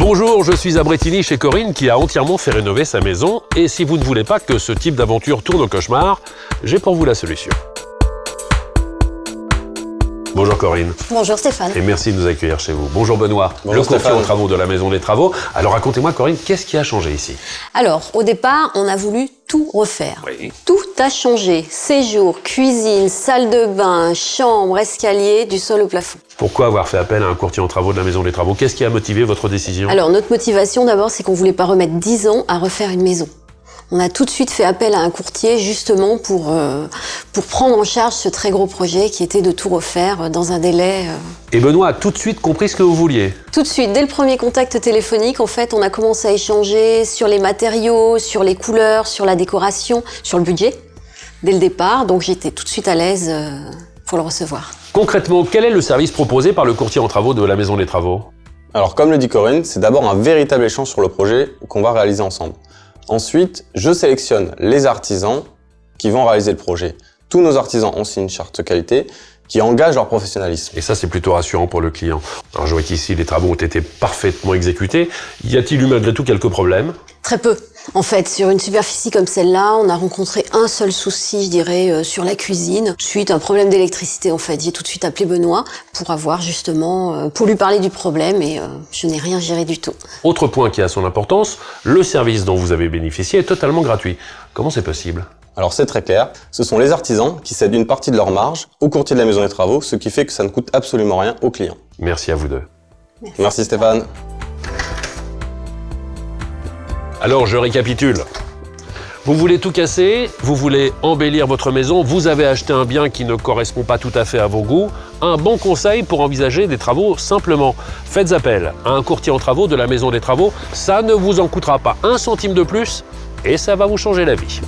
Bonjour, je suis à Bretigny chez Corinne qui a entièrement fait rénover sa maison. Et si vous ne voulez pas que ce type d'aventure tourne au cauchemar, j'ai pour vous la solution. Bonjour Corinne. Bonjour Stéphane. Et merci de nous accueillir chez vous. Bonjour Benoît, Bonjour le courtier Stéphane. aux travaux de la Maison des Travaux. Alors racontez-moi Corinne, qu'est-ce qui a changé ici? Alors, au départ, on a voulu tout refaire. Oui. Tout a changé. Séjour, cuisine, salle de bain, chambre, escalier, du sol au plafond. Pourquoi avoir fait appel à un courtier en travaux de la Maison des Travaux? Qu'est-ce qui a motivé votre décision? Alors, notre motivation d'abord, c'est qu'on voulait pas remettre 10 ans à refaire une maison. On a tout de suite fait appel à un courtier justement pour prendre en charge ce très gros projet qui était de tout refaire dans un délai. Et Benoît a tout de suite compris ce que vous vouliez. Tout de suite, dès le premier contact téléphonique, en fait, on a commencé à échanger sur les matériaux, sur les couleurs, sur la décoration, sur le budget, dès le départ. Donc j'étais tout de suite à l'aise pour le recevoir. Concrètement, quel est le service proposé par le courtier en travaux de la Maison des Travaux? Alors comme le dit Corinne, c'est d'abord un véritable échange sur le projet qu'on va réaliser ensemble. Ensuite, je sélectionne les artisans qui vont réaliser le projet. Tous nos artisans ont signé une charte qualité qui engage leur professionnalisme. Et ça, c'est plutôt rassurant pour le client. Alors je vois qu'ici, les travaux ont été parfaitement exécutés. Y a-t-il eu malgré tout quelques problèmes? Très peu. En fait, sur une superficie comme celle-là, on a rencontré un seul souci, je dirais, sur la cuisine. Suite à un problème d'électricité, en fait. J'ai tout de suite appelé Benoît pour avoir justement, pour lui parler du problème et je n'ai rien géré du tout. Autre point qui a son importance, le service dont vous avez bénéficié est totalement gratuit. Comment c'est possible? Alors c'est très clair, ce sont les artisans qui cèdent une partie de leur marge au courtier de la Maison des Travaux, ce qui fait que ça ne coûte absolument rien aux clients. Merci à vous deux. Merci Stéphane. Alors je récapitule. Vous voulez tout casser, vous voulez embellir votre maison, vous avez acheté un bien qui ne correspond pas tout à fait à vos goûts. Un bon conseil pour envisager des travaux simplement. Faites appel à un courtier en travaux de la Maison des Travaux, ça ne vous en coûtera pas un centime de plus et ça va vous changer la vie.